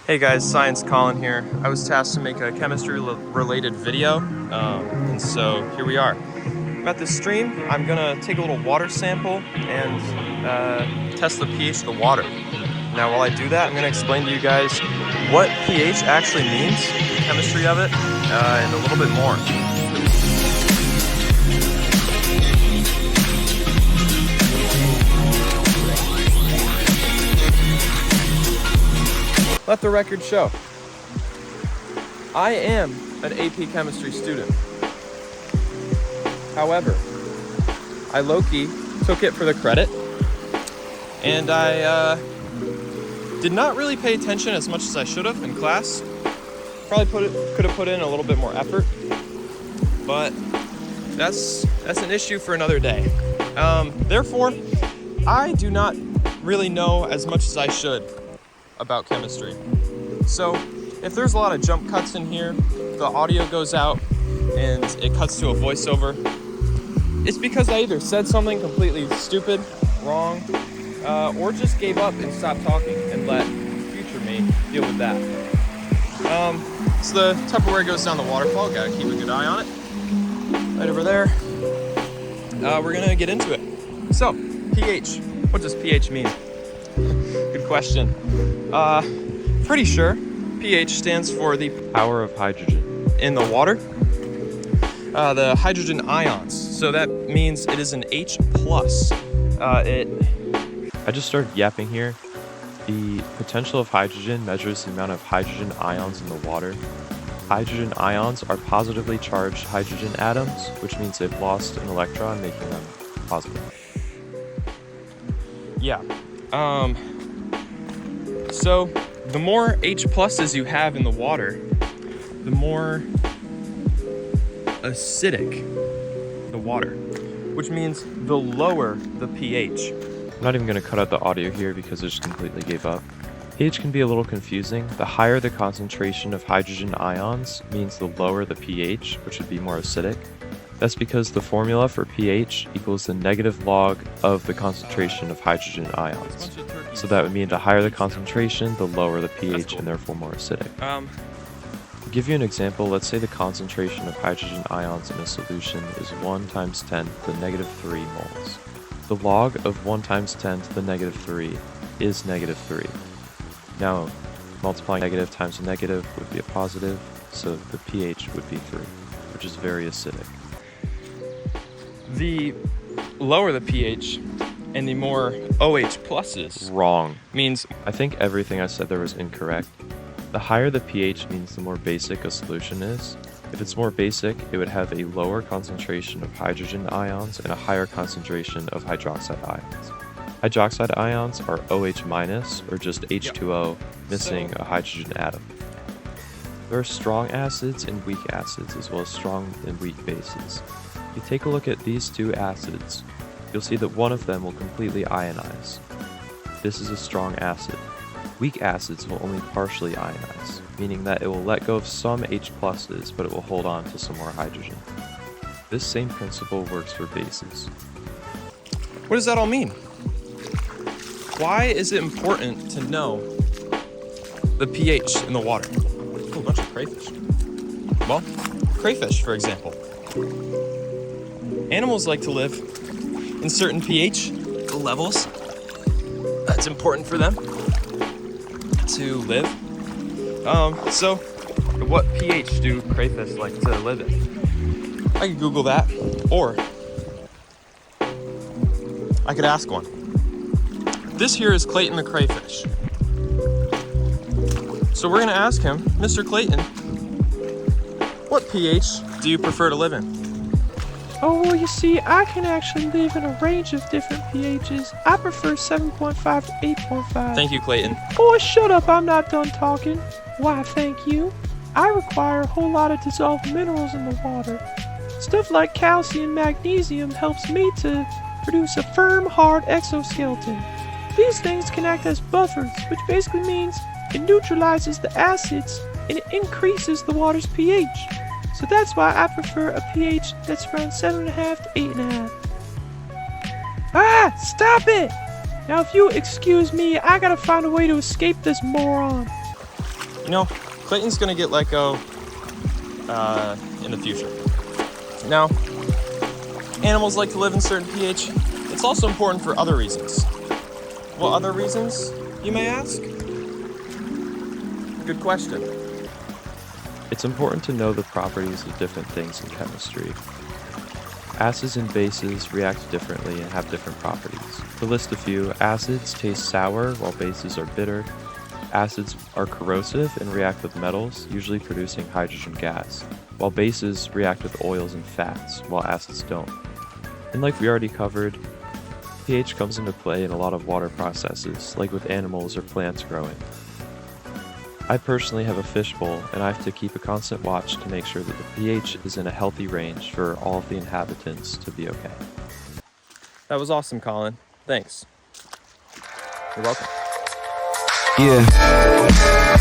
Hey guys, Science Colin here. I was tasked to make a chemistry-related video, and so here we are. I'm at this stream. I'm gonna take a little water sample and test the pH of the water. Now while I do that, I'm gonna explain to you guys what pH actually means, the chemistry of it, and a little bit more. Let the record show, I am an AP chemistry student. However, I low-key took it for the credit, and I did not really pay attention as much as I should have in class. Probably could have put in a little bit more effort, but that's an issue for another day. Therefore, I do not really know as much as I should about chemistry. So if there's a lot of jump cuts in here, the audio goes out and it cuts to a voiceover, it's because I either said something completely stupid, wrong, or just gave up and stopped talking and let future me deal with that. So the Tupperware goes down the waterfall, gotta keep a good eye on it. Right over there. We're gonna get into it. So, pH. What does pH mean? Good question. Pretty sure pH stands for the power of hydrogen in the water. The hydrogen ions. So that means it is an H+. I just started yapping here. The potential of hydrogen measures the amount of hydrogen ions in the water. Hydrogen ions are positively charged hydrogen atoms, which means they've lost an electron, making them positive. Yeah. So the more H+s you have in the water, the more acidic the water, which means the lower the pH. I'm not even going to cut out the audio here because I just completely gave up. pH can be a little confusing. The higher the concentration of hydrogen ions means the lower the pH, which would be more acidic. That's because the formula for pH equals the negative log of the concentration of hydrogen ions. So that would mean the higher the concentration, the lower the pH, and therefore more acidic. To give you an example, let's say the concentration of hydrogen ions in a solution is 1 × 10 to the negative 3 moles. The log of 1 × 10 to the negative 3 is negative 3. Now, multiplying negative times a negative would be a positive, so the pH would be 3, which is very acidic. The lower the pH and the more OH pluses Wrong. means I think everything I said there was incorrect. The higher the pH means the more basic a solution is. If it's more basic, it would have a lower concentration of hydrogen ions and a higher concentration of hydroxide ions. Hydroxide ions are OH- or just H2O, missing a hydrogen atom. There are strong acids and weak acids, as well as strong and weak bases. If you take a look at these two acids, you'll see that one of them will completely ionize. This is a strong acid. Weak acids will only partially ionize, meaning that it will let go of some H+, but it will hold on to some more hydrogen. This same principle works for bases. what does that all mean? Why is it important to know the pH in the water? Oh, a bunch of crayfish. Well, crayfish, for example. Animals like to live in certain pH levels. That's important for them to live. So what pH do crayfish like to live in? I could Google that, or I could ask one. This here is Clayton the crayfish. So we're gonna ask him, Mr. Clayton, what pH do you prefer to live in? Oh, well, you see, I can actually live in a range of different pHs. I prefer 7.5 to 8.5. Thank you, Clayton. Boy, shut up, I'm not done talking. Why, thank you. I require a whole lot of dissolved minerals in the water. Stuff like calcium, magnesium helps me to produce a firm, hard exoskeleton. These things can act as buffers, which basically means it neutralizes the acids and it increases the water's pH. So that's why I prefer a pH that's around 7.5 to 8.5. Ah! Stop it! Now if you excuse me, I gotta find a way to escape this moron. You know, Clayton's gonna get let go in the future. Now, animals like to live in certain pH. It's also important for other reasons. What other reasons, you may ask? Good question. It's important to know the properties of different things in chemistry. Acids and bases react differently and have different properties. To list a few, acids taste sour while bases are bitter. Acids are corrosive and react with metals, usually producing hydrogen gas, while bases react with oils and fats, while acids don't. And like we already covered, pH comes into play in a lot of water processes, like with animals or plants growing. I personally have a fishbowl, and I have to keep a constant watch to make sure that the pH is in a healthy range for all of the inhabitants to be okay. That was awesome, Colin. Thanks. You're welcome. Yeah.